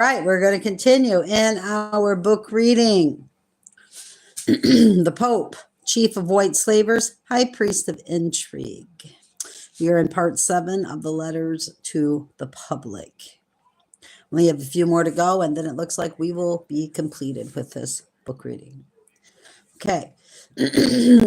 right, we're going to continue in our book reading. The Pope, Chief of White Slavers, High Priest of Intrigue. We are in part 7 of the letters to the public. We have a few more to go, and then it looks like we will be completed with this book reading. Okay.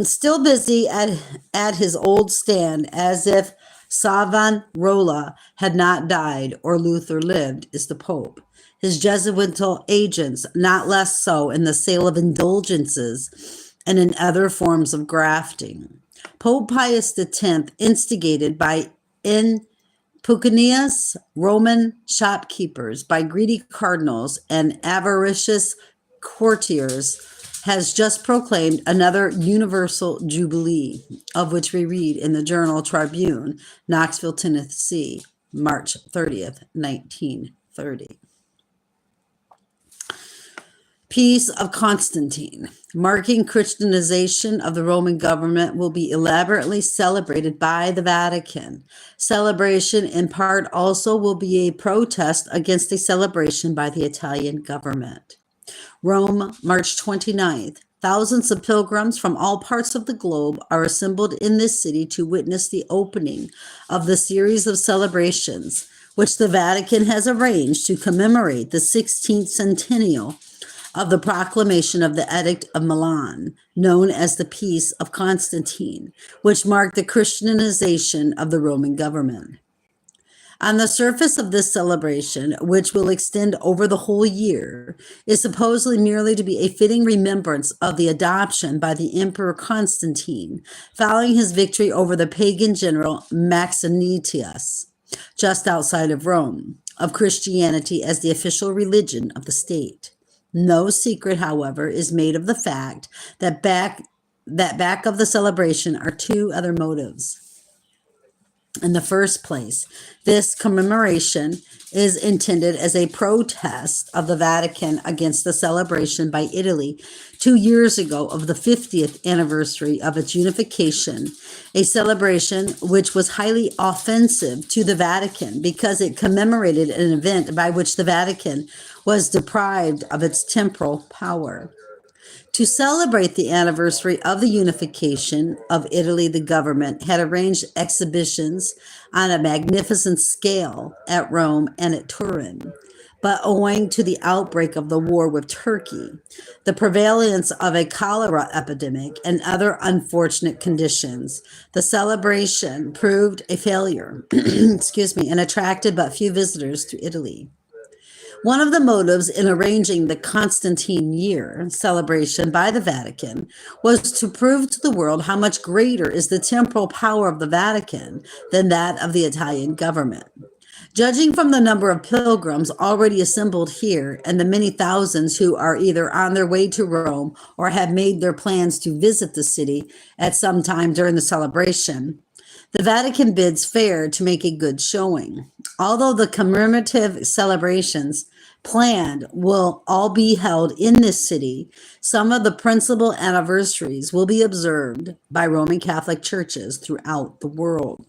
Still busy at his old stand, as if Savonarola had not died or Luther lived, is the Pope. His Jesuitical agents, not less so in the sale of indulgences and in other forms of grafting. Pope Pius X, instigated by impecunious Roman shopkeepers, by greedy cardinals and avaricious courtiers, has just proclaimed another universal jubilee, of which we read in the Journal Tribune, Knoxville, Tennessee, March 30th, 1930. Peace of Constantine, marking Christianization of the Roman government, will be elaborately celebrated by the Vatican. Celebration in part also will be a protest against a celebration by the Italian government. Rome, March 29th. Thousands of pilgrims from all parts of the globe are assembled in this city to witness the opening of the series of celebrations which the Vatican has arranged to commemorate the 16th centennial of the proclamation of the Edict of Milan, known as the Peace of Constantine, which marked the Christianization of the Roman government. On the surface of this celebration, which will extend over the whole year, is supposedly merely to be a fitting remembrance of the adoption by the Emperor Constantine, following his victory over the pagan general Maxentius, just outside of Rome, of Christianity as the official religion of the state. No secret, however, is made of the fact that back of the celebration are two other motives. In the first place, this commemoration is intended as a protest of the Vatican against the celebration by Italy 2 years ago of the 50th anniversary of its unification, a celebration which was highly offensive to the Vatican because it commemorated an event by which the Vatican was deprived of its temporal power. To celebrate the anniversary of the unification of Italy, the government had arranged exhibitions on a magnificent scale at Rome and at Turin. But owing to the outbreak of the war with Turkey, the prevalence of a cholera epidemic, and other unfortunate conditions, the celebration proved a failure, and attracted but few visitors to Italy. One of the motives in arranging the Constantine Year celebration by the Vatican was to prove to the world how much greater is the temporal power of the Vatican than that of the Italian government. Judging from the number of pilgrims already assembled here and the many thousands who are either on their way to Rome or have made their plans to visit the city at some time during the celebration, the Vatican bids fair to make a good showing. Although the commemorative celebrations planned will all be held in this city, some of the principal anniversaries will be observed by Roman Catholic churches throughout the world.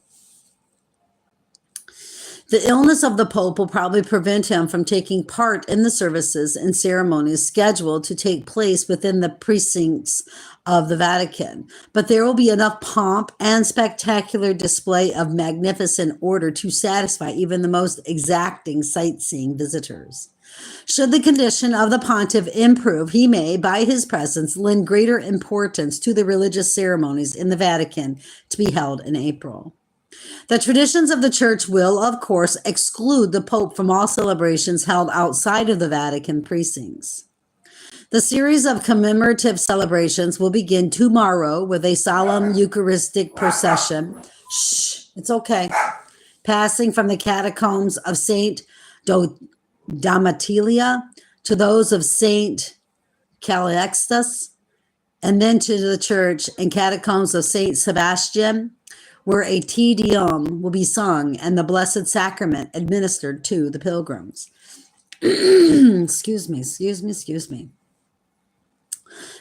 The illness of the Pope will probably prevent him from taking part in the services and ceremonies scheduled to take place within the precincts of the Vatican, but there will be enough pomp and spectacular display of magnificent order to satisfy even the most exacting sightseeing visitors. Should the condition of the pontiff improve, he may, by his presence, lend greater importance to the religious ceremonies in the Vatican to be held in April. The traditions of the Church will, of course, exclude the Pope from all celebrations held outside of the Vatican precincts. The series of commemorative celebrations will begin tomorrow with a solemn Eucharistic procession. It's okay. Passing from the catacombs of Saint Damatilia to those of Saint Calixtus, and then to the church and catacombs of Saint Sebastian, where a Te Deum will be sung and the Blessed Sacrament administered to the pilgrims. Excuse me.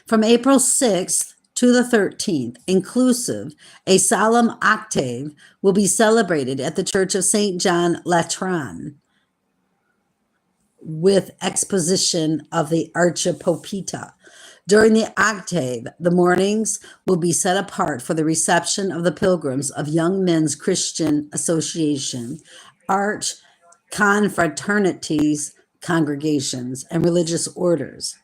From April 6th to the 13th, inclusive, a solemn octave will be celebrated at the Church of St. John Latran. with exposition of the Archipopita. During the octave, the mornings will be set apart for the reception of the pilgrims of Young Men's Christian Association, Arch confraternities, congregations, and religious orders,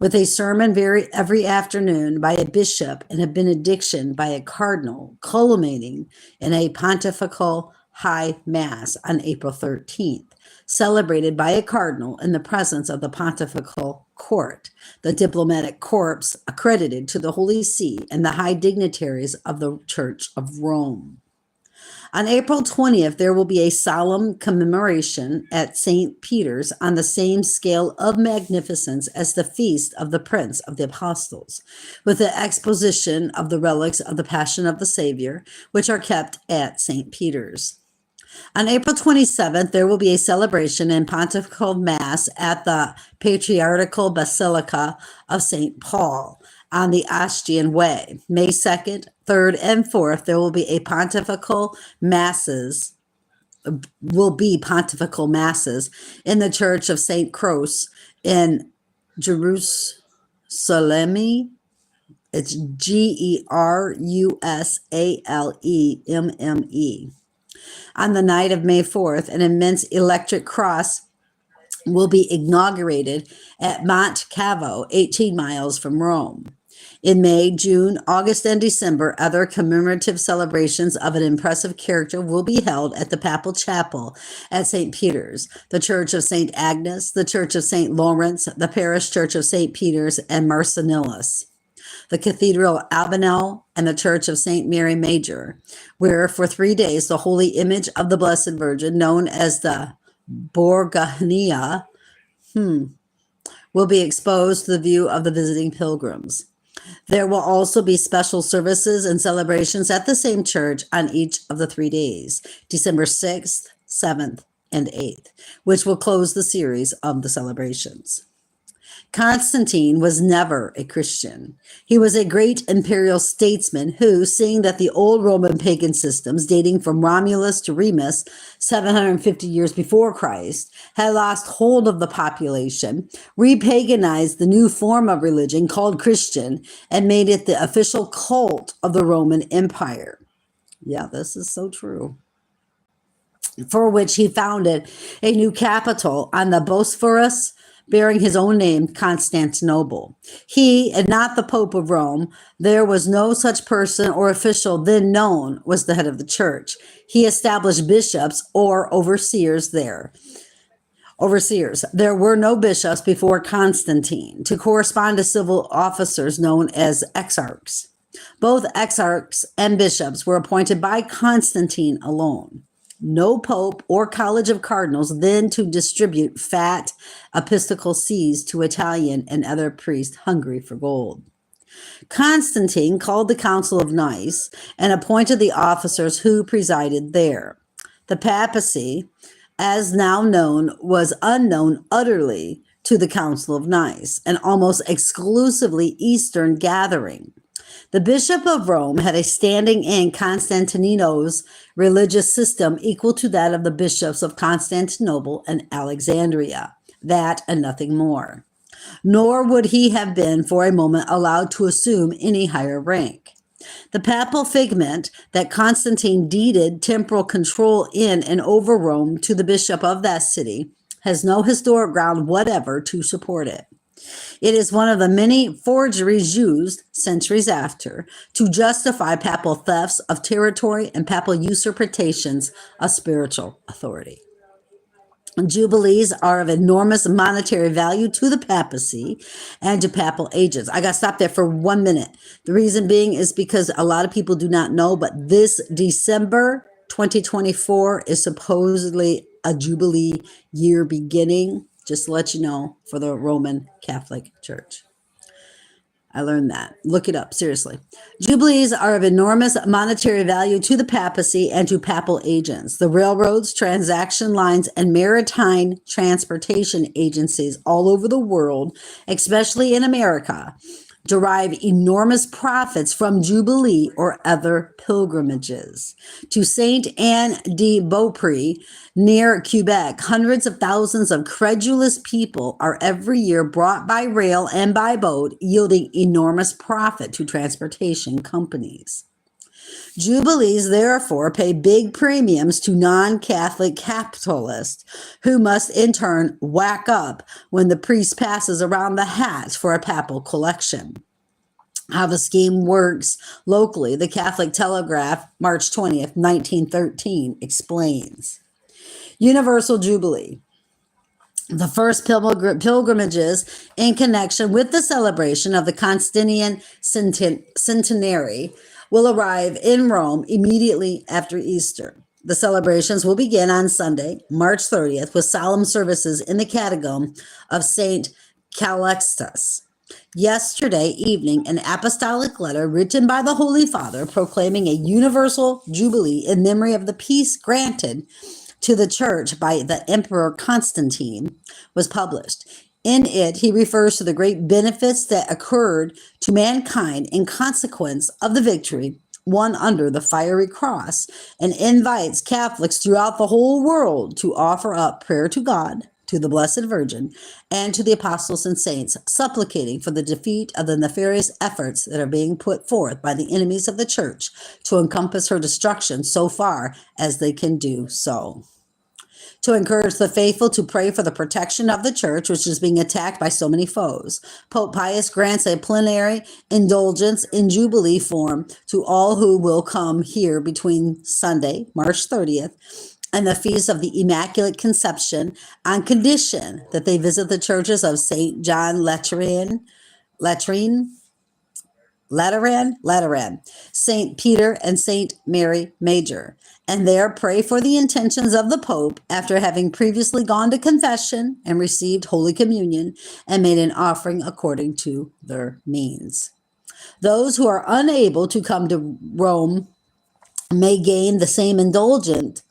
with a sermon every afternoon by a bishop and a benediction by a cardinal, culminating in a pontifical high mass on April 13th, celebrated by a cardinal in the presence of the pontifical court, the diplomatic corps accredited to the Holy See, and the high dignitaries of the Church of Rome. On April 20th, there will be a solemn commemoration at St. Peter's on the same scale of magnificence as the feast of the Prince of the Apostles, with the exposition of the relics of the Passion of the Savior, which are kept at St. Peter's. On April 27th, there will be a celebration and pontifical mass at the Patriarchal Basilica of St. Paul on the Ostian Way. May 2nd, 3rd, and 4th, there will be pontifical masses in the Church of St. Croce in Jerusalem. It's Gerusalemme. On the night of May 4th, an immense electric cross will be inaugurated at Monte Cavo, 18 miles from Rome. In May, June, August, and December, other commemorative celebrations of an impressive character will be held at the Papal Chapel at St. Peter's, the Church of St. Agnes, the Church of St. Lawrence, the Parish Church of St. Peter's and Marcinillus, the Cathedral of Albanel, and the Church of St. Mary Major, where for 3 days the holy image of the Blessed Virgin, known as the Borgania, will be exposed to the view of the visiting pilgrims. There will also be special services and celebrations at the same church on each of the 3 days, December 6th, 7th, and 8th, which will close the series of the celebrations. Constantine was never a Christian. He was a great imperial statesman who, seeing that the old Roman pagan systems dating from Romulus to Remus, 750 years before Christ, had lost hold of the population, repaganized the new form of religion called Christian and made it the official cult of the Roman Empire. Yeah, this is so true. For which he founded a new capital on the Bosphorus, bearing his own name, Constantinople. He, and not the Pope of Rome, there was no such person or official then known, was the head of the church. He established bishops or overseers there. There were no bishops before Constantine to correspond to civil officers known as exarchs. Both exarchs and bishops were appointed by Constantine alone. No pope or college of cardinals then to distribute fat episcopal sees to Italian and other priests hungry for gold. Constantine called the Council of Nice and appointed the officers who presided there. The papacy, as now known, was unknown utterly to the Council of Nice, an almost exclusively Eastern gathering. The Bishop of Rome had a standing in Constantine's religious system equal to that of the bishops of Constantinople and Alexandria, that and nothing more. Nor would he have been for a moment allowed to assume any higher rank. The papal figment that Constantine deeded temporal control in and over Rome to the bishop of that city has no historic ground whatever to support it. It is one of the many forgeries used, centuries after, to justify papal thefts of territory and papal usurpations of spiritual authority. Jubilees are of enormous monetary value to the papacy and to papal agents. I got to stop there for 1 minute. The reason being is because a lot of people do not know, but this December 2024 is supposedly a Jubilee year beginning. Just to let you know, for the Roman Catholic Church. I learned that. Look it up, seriously. Jubilees are of enormous monetary value to the papacy and to papal agents. The railroads, transaction lines, and maritime transportation agencies all over the world, especially in America, derive enormous profits from Jubilee or other pilgrimages. To Saint Anne de Beaupré, near Quebec, hundreds of thousands of credulous people are every year brought by rail and by boat, yielding enormous profit to transportation companies. Jubilees, therefore, pay big premiums to non-Catholic capitalists who must in turn whack up when the priest passes around the hat for a papal collection. How the scheme works locally, the Catholic Telegraph, March 20th, 1913, explains. Universal Jubilee. The first pilgrimages in connection with the celebration of the Constantinian centenary will arrive in Rome immediately after Easter. The celebrations will begin on Sunday, March 30th, with solemn services in the catacomb of St. Calixtus. Yesterday evening, an apostolic letter written by the Holy Father proclaiming a universal jubilee in memory of the peace granted to the church by the Emperor Constantine was published. In it, he refers to the great benefits that occurred to mankind in consequence of the victory won under the fiery cross, and invites Catholics throughout the whole world to offer up prayer to God, to the Blessed Virgin, and to the apostles and saints, supplicating for the defeat of the nefarious efforts that are being put forth by the enemies of the church to encompass her destruction so far as they can do so. To encourage the faithful to pray for the protection of the church, which is being attacked by so many foes. Pope Pius grants a plenary indulgence in Jubilee form to all who will come here between Sunday, March 30th, and the Feast of the Immaculate Conception, on condition that they visit the churches of St. John Lateran, St. Peter, and St. Mary Major, and there pray for the intentions of the Pope after having previously gone to confession and received Holy Communion and made an offering according to their means. Those who are unable to come to Rome may gain the same indulgence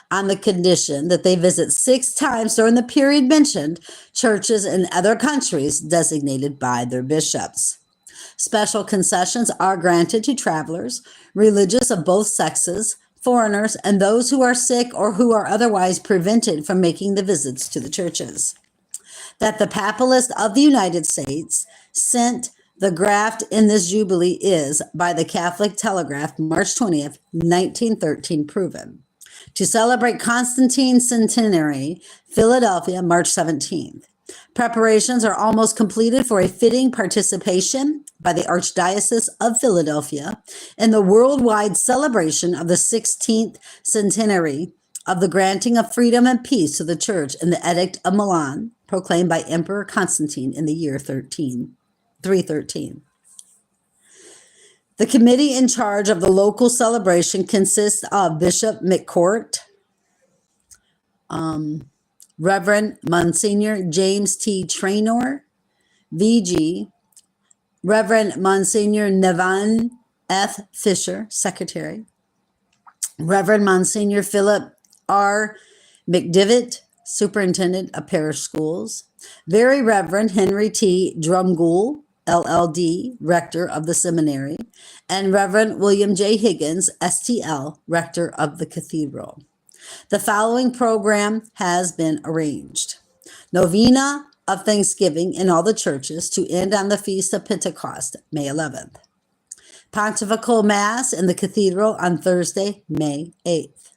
on the condition that they visit 6 times during the period mentioned churches in other countries designated by their bishops. Special concessions are granted to travelers, religious of both sexes, foreigners, and those who are sick or who are otherwise prevented from making the visits to the churches. That the Papalist of the United States sent the graft in this jubilee is, by the Catholic Telegraph, March 20th, 1913, proven. To celebrate Constantine's centenary, Philadelphia, March 17th. Preparations are almost completed for a fitting participation by the Archdiocese of Philadelphia in the worldwide celebration of the 16th centenary of the granting of freedom and peace to the Church in the Edict of Milan, proclaimed by Emperor Constantine in the year 313. The committee in charge of the local celebration consists of Bishop McCourt, Reverend Monsignor James T. Traynor, VG, Reverend Monsignor Nevan F. Fisher, Secretary, Reverend Monsignor Philip R. McDivitt, Superintendent of Parish Schools, Very Reverend Henry T. Drumgoole, LLD, Rector of the Seminary, and Reverend William J. Higgins, STL, Rector of the Cathedral. The following program has been arranged. Novena of Thanksgiving in all the churches to end on the Feast of Pentecost, May 11th. Pontifical Mass in the Cathedral on Thursday, May 8th.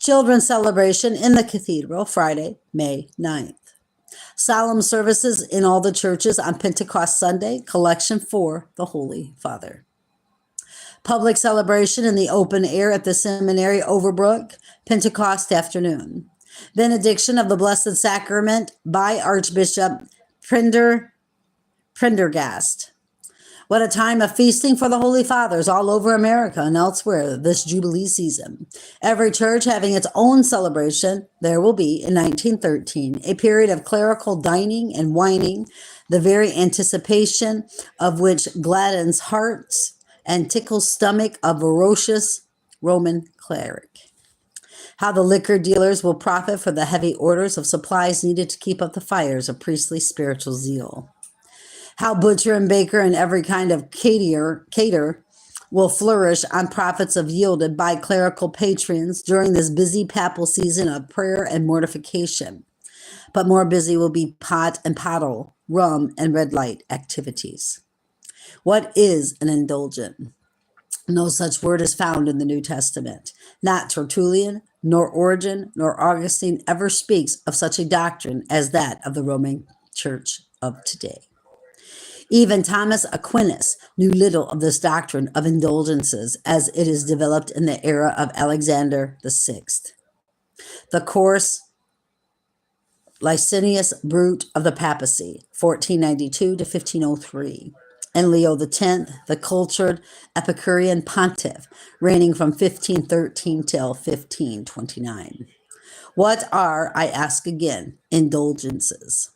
Children's Celebration in the Cathedral, Friday, May 9th. Solemn services in all the churches on Pentecost Sunday, collection for the Holy Father. Public celebration in the open air at the Seminary Overbrook, Pentecost afternoon. Benediction of the Blessed Sacrament by Archbishop Prendergast. What a time of feasting for the Holy Fathers all over America and elsewhere this Jubilee season. Every church having its own celebration, there will be, in 1913, a period of clerical dining and wining, the very anticipation of which gladdens hearts and tickles stomach of ferocious Roman cleric. How the liquor dealers will profit for the heavy orders of supplies needed to keep up the fires of priestly spiritual zeal. How butcher and baker and every kind of cater will flourish on profits of yielded by clerical patrons during this busy papal season of prayer and mortification. But more busy will be pot and pottle, rum and red light activities. What is an indulgent? No such word is found in the New Testament. Not Tertullian, nor Origen, nor Augustine ever speaks of such a doctrine as that of the Roman Church of today. Even Thomas Aquinas knew little of this doctrine of indulgences as it is developed in the era of Alexander VI. The coarse, licentious brute of the papacy, 1492 to 1503. And Leo X, the cultured Epicurean pontiff, reigning from 1513 till 1529. What are, I ask again, indulgences?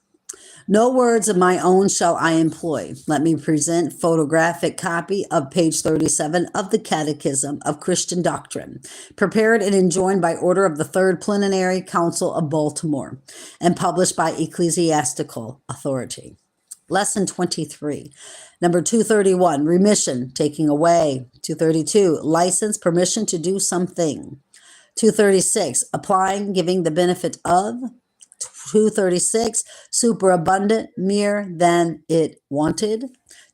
No words of my own shall I employ. Let me present photographic copy of page 37 of the Catechism of Christian Doctrine, prepared and enjoined by order of the Third Plenary Council of Baltimore, and published by ecclesiastical authority. Lesson 23. Number 231, remission, taking away. 232, license, permission to do something. 236, applying, giving the benefit of. 236, superabundant, mere than it wanted.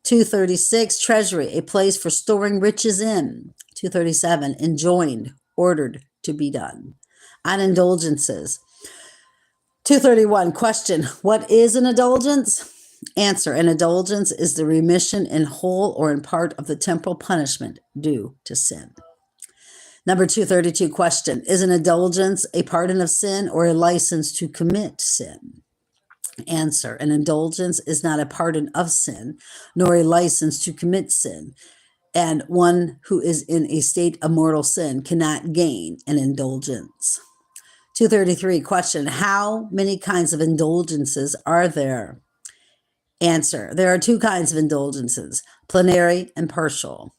236, treasury, a place for storing riches in. 237, enjoined, ordered to be done. On indulgences. 231, question, what is an indulgence? Answer, an indulgence is the remission in whole or in part of the temporal punishment due to sin. Number 232, question, is an indulgence a pardon of sin or a license to commit sin? Answer, an indulgence is not a pardon of sin, nor a license to commit sin, and one who is in a state of mortal sin cannot gain an indulgence. 233, question, how many kinds of indulgences are there? Answer, there are two kinds of indulgences, plenary and partial.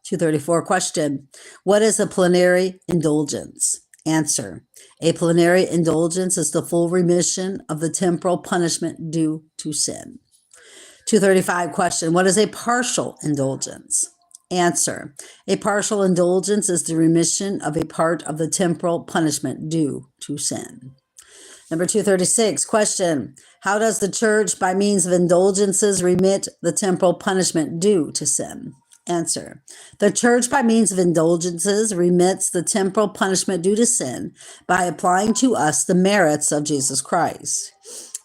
234, question, what is a plenary indulgence? Answer, a plenary indulgence is the full remission of the temporal punishment due to sin. 235, question, what is a partial indulgence? Answer, a partial indulgence is the remission of a part of the temporal punishment due to sin. Number 236, question, how does the church by means of indulgences remit the temporal punishment due to sin? Answer, the church by means of indulgences remits the temporal punishment due to sin by applying to us the merits of Jesus Christ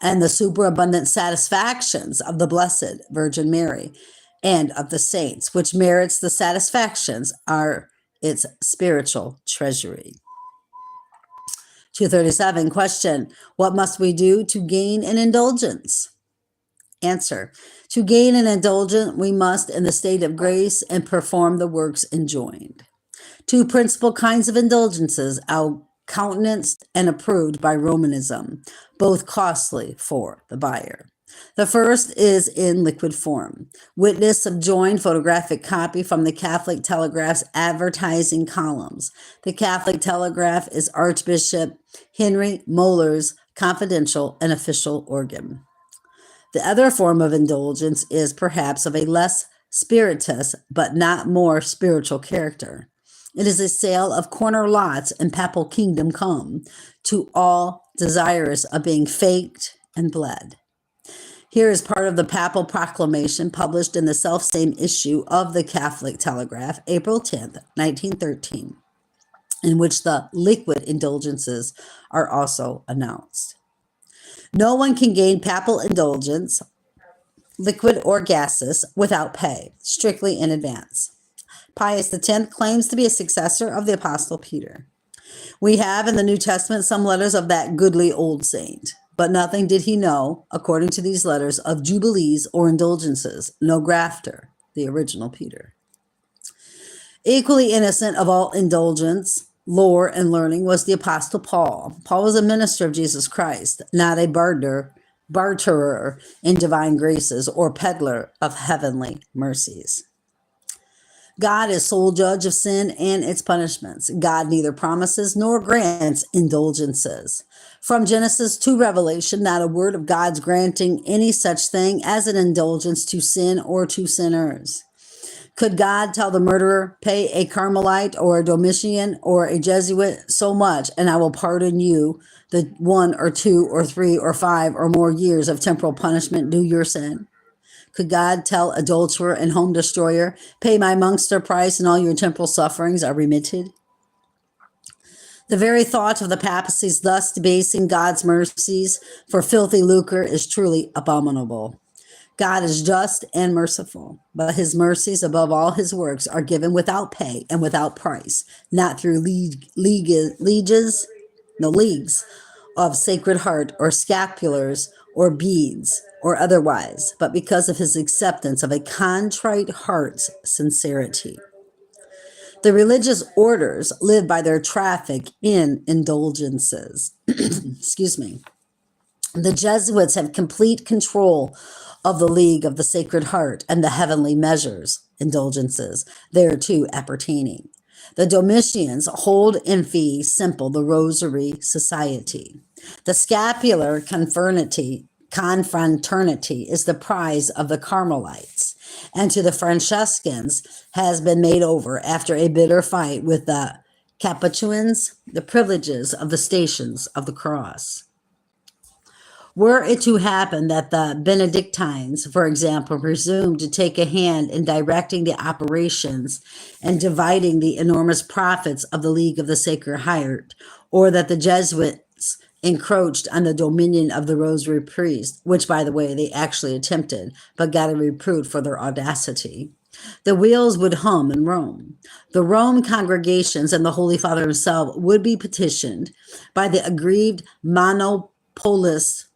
and the superabundant satisfactions of the Blessed Virgin Mary and of the saints, which merits the satisfactions are its spiritual treasury. 237, question, what must we do to gain an indulgence? Answer, to gain an indulgence, we must, in the state of grace, and perform the works enjoined. Two principal kinds of indulgences are countenanced and approved by Romanism, both costly for the buyer. The first is in liquid form. Witness subjoined photographic copy from the Catholic Telegraph's advertising columns. The Catholic Telegraph is Archbishop Henry Moller's confidential and official organ. The other form of indulgence is perhaps of a less spirituous but not more spiritual character. It is a sale of corner lots in papal kingdom come to all desirous of being faked and bled. Here is part of the papal proclamation published in the selfsame issue of the Catholic Telegraph, April 10th, 1913, in which the liquid indulgences are also announced. No one can gain papal indulgence, liquid or gaseous, without pay, strictly in advance. Pius X claims to be a successor of the Apostle Peter. We have in the New Testament some letters of that goodly old saint, but nothing did he know, according to these letters, of jubilees or indulgences, no grafter, the original Peter. Equally innocent of all indulgence, lore, and learning was the Apostle Paul. Paul was a minister of Jesus Christ, not a barterer in divine graces or peddler of heavenly mercies. God is sole judge of sin and its punishments. God neither promises nor grants indulgences. From Genesis to Revelation, not a word of God's granting any such thing as an indulgence to sin or to sinners. Could God tell the murderer, pay a Carmelite or a Domitian or a Jesuit so much, and I will pardon you the 1 or 2 or 3 or 5 or more years of temporal punishment due your sin? Could God tell adulterer and home destroyer, pay my monster price and all your temporal sufferings are remitted? The very thought of the papacy's thus debasing God's mercies for filthy lucre is truly abominable. God is just and merciful, but his mercies above all his works are given without pay and without price, not through leagues of Sacred Heart or scapulars or beads or otherwise, but because of his acceptance of a contrite heart's sincerity. The religious orders live by their traffic in indulgences. Excuse me. The Jesuits have complete control of the League of the Sacred Heart and the heavenly measures, indulgences, thereto appertaining. The Domitians hold in fee simple the Rosary Society. The scapular confraternity is the prize of the Carmelites, and to the Franciscans has been made over, after a bitter fight with the Capuchins, the privileges of the Stations of the Cross. Were it to happen that the Benedictines, for example, presumed to take a hand in directing the operations and dividing the enormous profits of the League of the Sacred Heart, or that the Jesuits encroached on the dominion of the Rosary priest, which, by the way, they actually attempted, but got a reproof for their audacity, the wheels would hum in Rome. The Rome congregations and the Holy Father himself would be petitioned by the aggrieved monopolists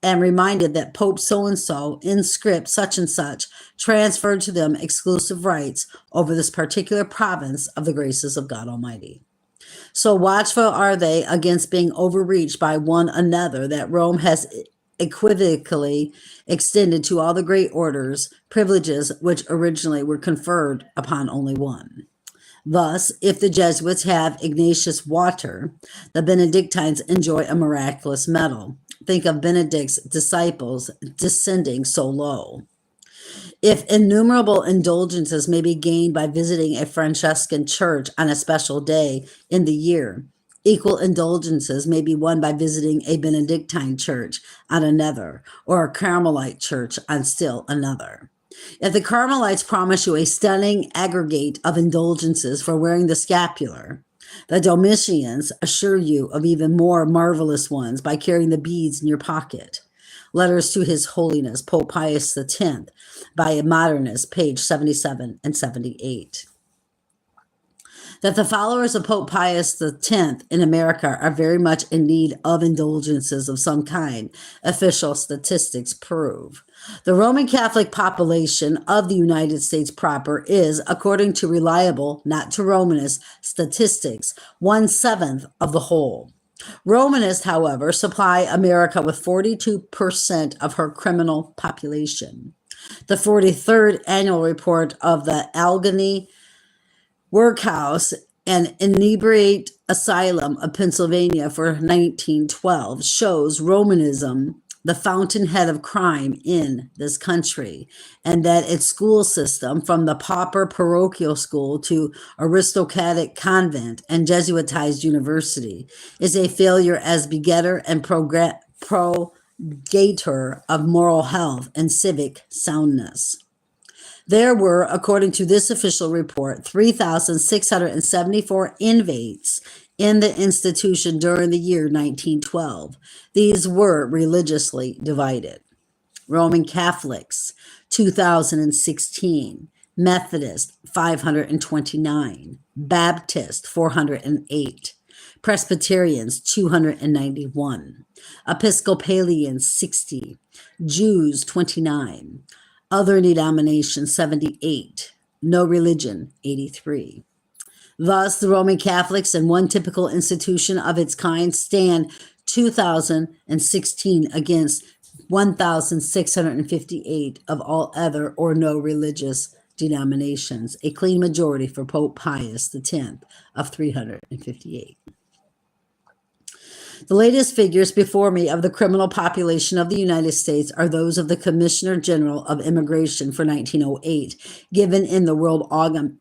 and reminded that Pope so-and-so in script such and such transferred to them exclusive rights over this particular province of the graces of God Almighty. So watchful are they against being overreached by one another that Rome has equivocally extended to all the great orders privileges which originally were conferred upon only one. Thus, if the Jesuits have Ignatius water, the Benedictines enjoy a miraculous medal. Think of Benedict's disciples descending so low. If innumerable indulgences may be gained by visiting a Franciscan church on a special day in the year, equal indulgences may be won by visiting a Benedictine church on another, or a Carmelite church on still another. If the Carmelites promise you a stunning aggregate of indulgences for wearing the scapular, the Domitians assure you of even more marvelous ones by carrying the beads in your pocket. Letters to His Holiness Pope Pius X by a modernist, page 77 and 78. That the followers of Pope Pius X in America are very much in need of indulgences of some kind, official statistics prove. The Roman Catholic population of the United States proper is, according to reliable, not to Romanist, statistics, 1/7 of the whole. Romanists, however, supply America with 42% of her criminal population. The 43rd annual report of the Allegheny Workhouse and Inebriate Asylum of Pennsylvania for 1912 shows Romanism the fountainhead of crime in this country, and that its school system, from the pauper parochial school to aristocratic convent and Jesuitized university, is a failure as begetter and progator of moral health and civic soundness. There were, according to this official report, 3,674 inmates in the institution during the year 1912. These were religiously divided. Roman Catholics, 2,016. Methodist, 529. Baptist, 408. Presbyterians, 291. Episcopalians, 60. Jews, 29. Other denominations, 78. No religion, 83. Thus, the Roman Catholics in one typical institution of its kind stand 2,016 against 1,658 of all other or no religious denominations, a clean majority for Pope Pius X of 358. The latest figures before me of the criminal population of the United States are those of the Commissioner General of Immigration for 1908, given in the World Almanac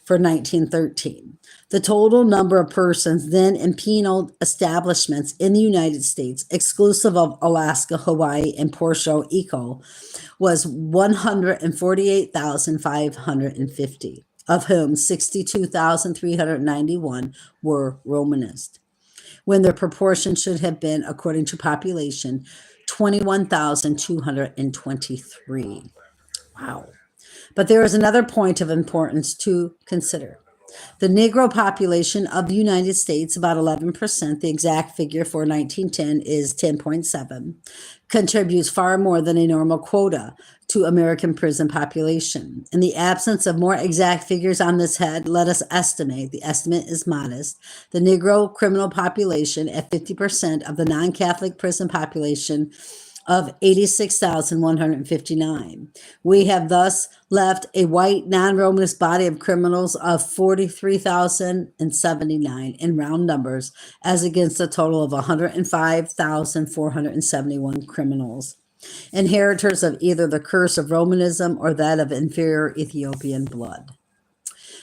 for 1913. The total number of persons then in penal establishments in the United States, exclusive of Alaska, Hawaii, and Puerto Rico, was 148,550, of whom 62,391 were Romanist, when their proportion should have been, according to population, 21,223. Wow. But there is another point of importance to consider. The Negro population of the United States, about 11%, the exact figure for 1910 is 10.7, contributes far more than a normal quota to American prison population. In the absence of more exact figures on this head, let us estimate, the estimate is modest, the Negro criminal population at 50% of the non-Catholic prison population of 86,159. We have thus left a white non-Romanist body of criminals of 43,079 in round numbers, as against a total of 105,471 criminals, inheritors of either the curse of Romanism or that of inferior Ethiopian blood.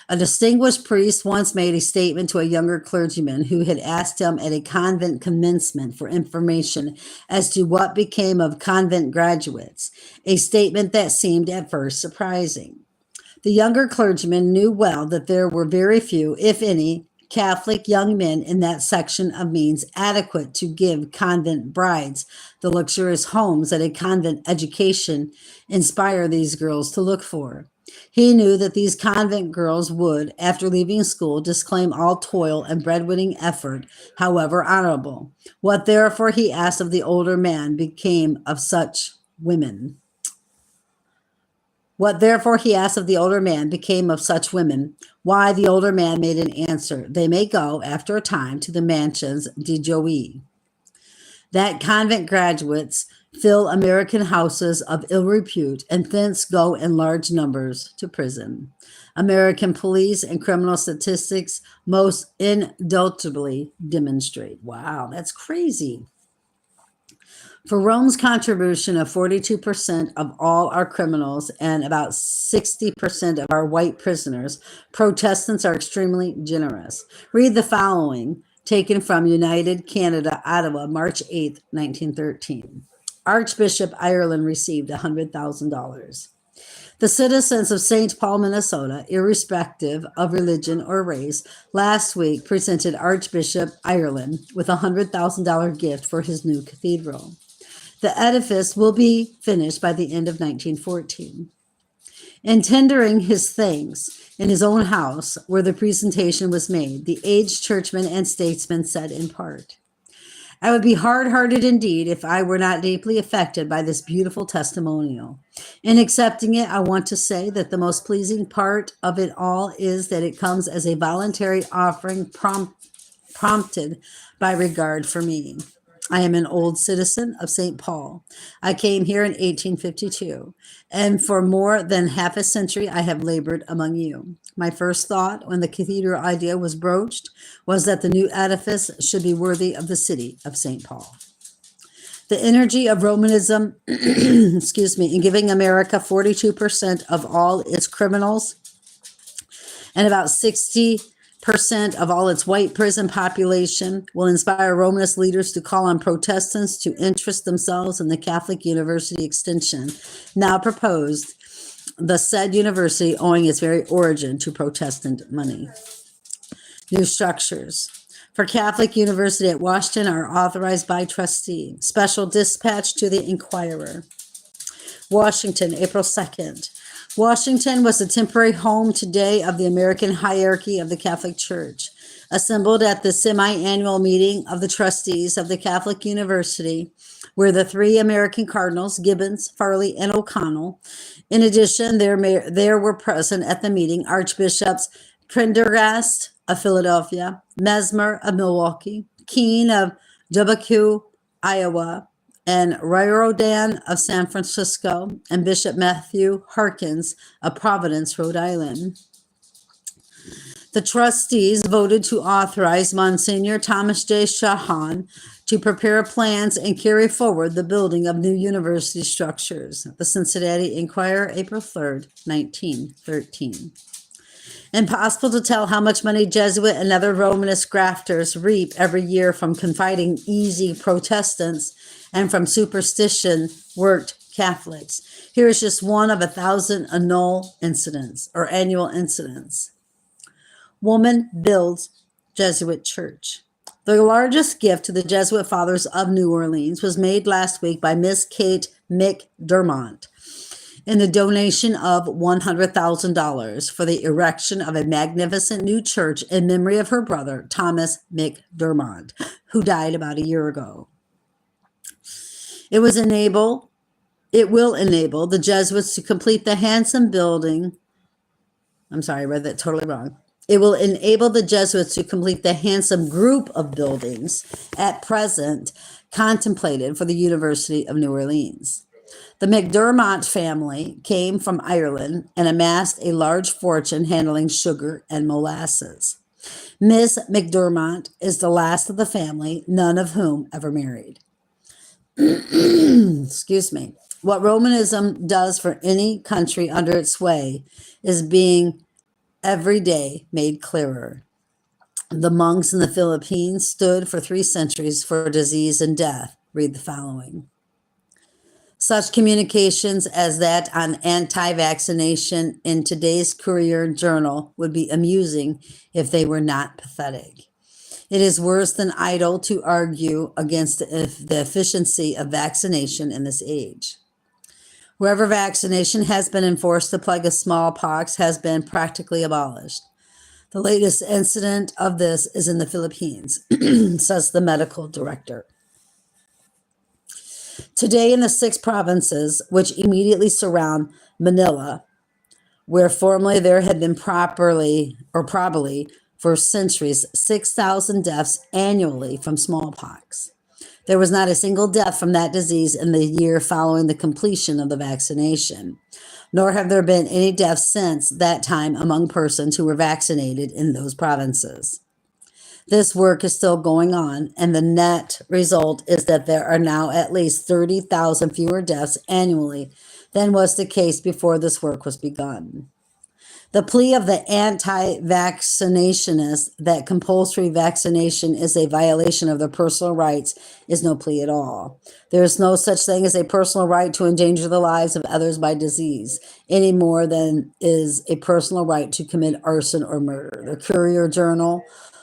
A distinguished priest once made a statement to a younger clergyman who had asked him at a convent commencement for information as to what became of convent graduates, a statement that seemed at first surprising. The younger clergyman knew well that there were very few, if any, Catholic young men in that section of means adequate to give convent brides the luxurious homes that a convent education inspired these girls to look for. He knew that these convent girls would, after leaving school, disclaim all toil and breadwinning effort, however honorable. What therefore he asked of the older man became of such women. Why, the older man made an answer, they may go, after a time, to the mansions de Joie. That convent graduates fill American houses of ill repute, and thence go in large numbers to prison. American police and criminal statistics most indubtably demonstrate. Wow, that's crazy. For Rome's contribution of 42% of all our criminals and about 60% of our white prisoners, Protestants are extremely generous. Read the following, taken from United Canada, Ottawa, March 8, 1913. Archbishop Ireland received $100,000. The citizens of St. Paul, Minnesota, irrespective of religion or race, last week presented Archbishop Ireland with a $100,000 gift for his new cathedral. The edifice will be finished by the end of 1914. In tendering his thanks in his own house, where the presentation was made, the aged churchman and statesman said in part, I would be hard-hearted indeed if I were not deeply affected by this beautiful testimonial. In accepting it, I want to say that the most pleasing part of it all is that it comes as a voluntary offering prompted by regard for me. I am an old citizen of St. Paul. I came here in 1852, and for more than half a century I have labored among you. My first thought when the cathedral idea was broached was that the new edifice should be worthy of the city of St. Paul. The energy of Romanism, in giving America 42% of all its criminals and about 60% of all its white prison population will inspire Romanist leaders to call on Protestants to interest themselves in the Catholic University extension now proposed, the said university owing its very origin to Protestant money. New structures. For Catholic University at Washington are authorized by trustee. Special dispatch to the Inquirer. Washington, April 2nd. Washington was the temporary home today of the American hierarchy of the Catholic Church. Assembled at the semi-annual meeting of the trustees of the Catholic University were the three American cardinals, Gibbons, Farley, and O'Connell. In addition, there were present at the meeting Archbishops Prendergast of Philadelphia, Mesmer of Milwaukee, Keene of Dubuque, Iowa, and Riordan of San Francisco, and Bishop Matthew Harkins of Providence, Rhode Island. The trustees voted to authorize Monsignor Thomas J. Shahan to prepare plans and carry forward the building of new university structures. The Cincinnati Enquirer, April 3rd, 1913. Impossible to tell how much money Jesuit and other Romanist grafters reap every year from confiding easy Protestants and from superstition worked Catholics. Here is just one of 1,000 annual incidents or annual incidents. Woman builds Jesuit church. The largest gift to the Jesuit fathers of New Orleans was made last week by Miss Kate McDermott in the donation of $100,000 for the erection of a magnificent new church in memory of her brother, Thomas McDermott, who died about a year ago. It will enable the Jesuits to complete the handsome building. I'm sorry, I read that totally wrong. It will enable the Jesuits to complete the handsome group of buildings at present contemplated for the University of New Orleans. The McDermott family came from Ireland and amassed a large fortune handling sugar and molasses. Miss McDermott is the last of the family, none of whom ever married. Excuse me. What Romanism does for any country under its sway is being every day made clearer. The monks in the Philippines stood for 3 centuries for disease and death. Read the following. Such communications as that on anti-vaccination in today's Courier Journal would be amusing if they were not pathetic. It is worse than idle to argue against the efficiency of vaccination in this age. Wherever vaccination has been enforced, the plague of smallpox has been practically abolished. The latest incident of this is in the Philippines, says the medical director. Today, in the 6 provinces which immediately surround Manila, where formerly there had been probably for centuries 6,000 deaths annually from smallpox. There was not a single death from that disease in the year following the completion of the vaccination, nor have there been any deaths since that time among persons who were vaccinated in those provinces. This work is still going on, and the net result is that there are now at least 30,000 fewer deaths annually than was the case before this work was begun. The plea of the anti-vaccinationists that compulsory vaccination is a violation of their personal rights is no plea at all. There is no such thing as a personal right to endanger the lives of others by disease, any more than is a personal right to commit arson or murder. The Courier Journal,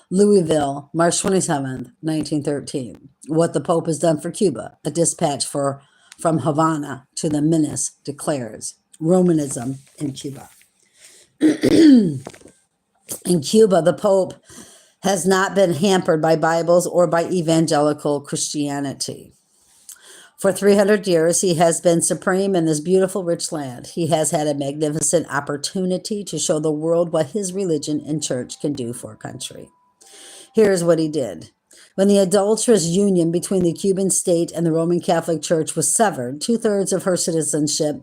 Louisville, March 27th, 1913. What the Pope has done for Cuba, a dispatch from Havana to the Menace declares Romanism in Cuba. In Cuba, the Pope has not been hampered by Bibles or by evangelical Christianity. For 300 years, he has been supreme in this beautiful, rich land. He has had a magnificent opportunity to show the world what his religion and church can do for a country. Here's what he did. When the adulterous union between the Cuban state and the Roman Catholic Church was severed, 2/3 of her citizenship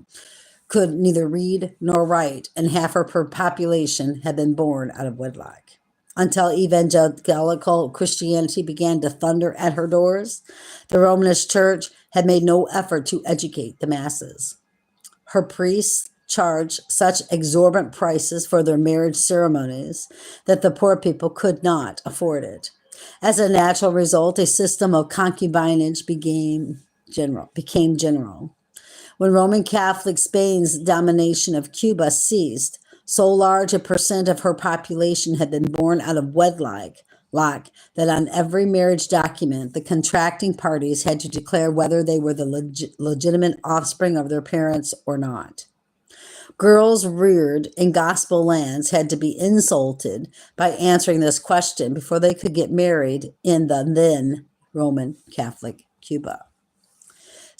could neither read nor write, and half her population had been born out of wedlock. Until evangelical Christianity began to thunder at her doors, the Romanist Church had made no effort to educate the masses. Her priests charged such exorbitant prices for their marriage ceremonies that the poor people could not afford it. As a natural result, a system of concubinage became general. When Roman Catholic Spain's domination of Cuba ceased, so large a percent of her population had been born out of wedlock that on every marriage document, the contracting parties had to declare whether they were the legitimate offspring of their parents or not. Girls reared in gospel lands had to be insulted by answering this question before they could get married in the then Roman Catholic Cuba.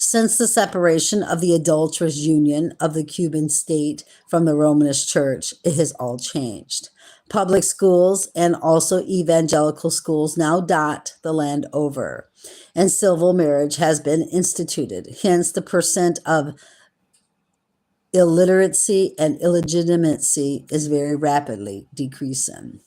Since the separation of the adulterous union of the Cuban state from the Romanist Church, it has all changed. Public schools and also evangelical schools now dot the land over, and civil marriage has been instituted. Hence, the percent of illiteracy and illegitimacy is very rapidly decreasing.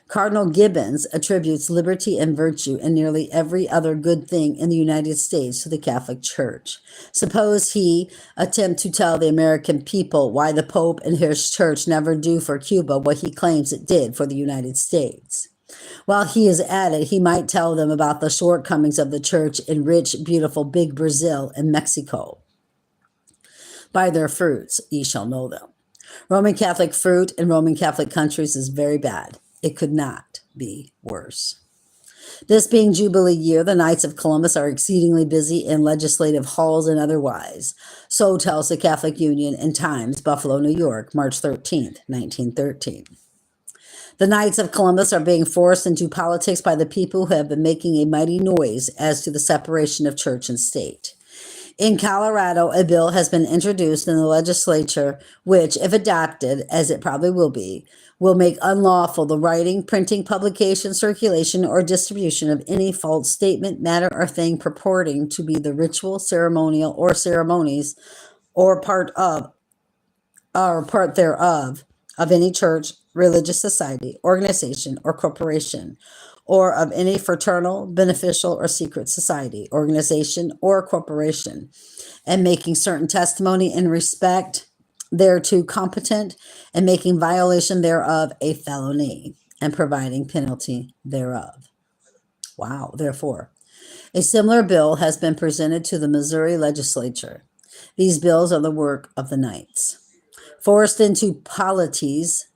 Cardinal Gibbons attributes liberty and virtue and nearly every other good thing in the United States to the Catholic Church. Suppose he attempt to tell the American people why the Pope and his church never do for Cuba what he claims it did for the United States. While he is at it, he might tell them about the shortcomings of the church in rich, beautiful, big Brazil and Mexico. By their fruits ye shall know them. Roman Catholic fruit in Roman Catholic countries is very bad. It could not be worse. This being Jubilee year, the Knights of Columbus are exceedingly busy in legislative halls and otherwise. So tells the Catholic Union and Times, Buffalo, New York, March 13th, 1913. The Knights of Columbus are being forced into politics by the people who have been making a mighty noise as to the separation of church and state. In Colorado, a bill has been introduced in the legislature which, if adopted, as it probably will make unlawful the writing, printing, publication, circulation, or distribution of any false statement, matter, or thing purporting to be the ritual, ceremonial, or ceremonies, or part thereof, of any church, religious society, organization, or corporation, or of any fraternal, beneficial, or secret society, organization, or corporation, and making certain testimony in respect thereto competent, and making violation thereof a felony, and providing penalty thereof. Wow, therefore. A similar bill has been presented to the Missouri legislature. These bills are the work of the Knights. Forced into polities?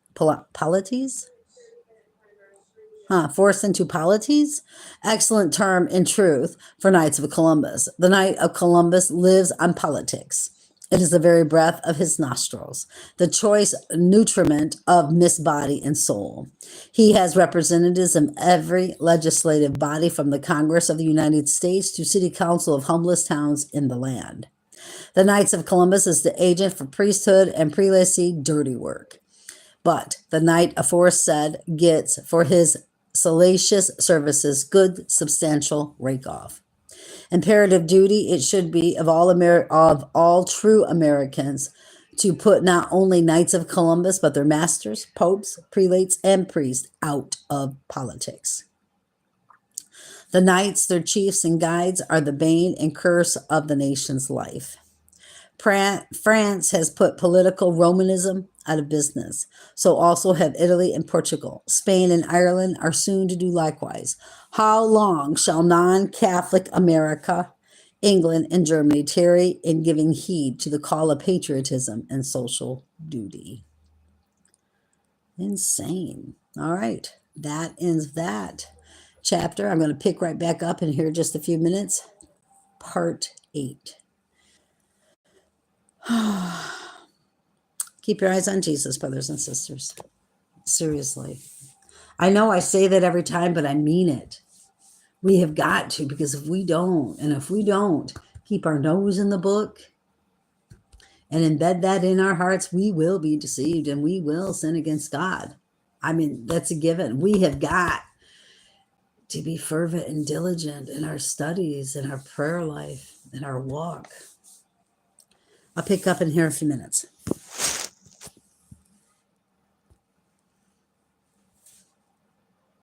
Forced into polities? Excellent term in truth for Knights of Columbus. The Knight of Columbus lives on politics. It is the very breath of his nostrils, the choice nutriment of Miss Body and soul. He has representatives in every legislative body from the Congress of the United States to City Council of humblest towns in the land. The Knights of Columbus is the agent for priesthood and prelacy dirty work. But the knight aforesaid gets for his salacious services good substantial rake-off. Imperative duty it should be of all true Americans to put not only Knights of Columbus, but their masters, popes, prelates, and priests out of politics. The knights, their chiefs and guides, are the bane and curse of the nation's life. France has put political Romanism out of business. So also have Italy and Portugal. Spain and Ireland are soon to do likewise. How long shall non-Catholic America, England, and Germany tarry in giving heed to the call of patriotism and social duty? Insane. All right, that ends that chapter. I'm going to pick right back up in here just a few minutes. Part 8. Keep your eyes on Jesus, brothers and sisters. Seriously. I know I say that every time, but I mean it. We have got to, because if we don't keep our nose in the book and embed that in our hearts, we will be deceived and we will sin against God. I mean, that's a given. We have got to be fervent and diligent in our studies, in our prayer life, in our walk. I'll pick up in here in a few minutes.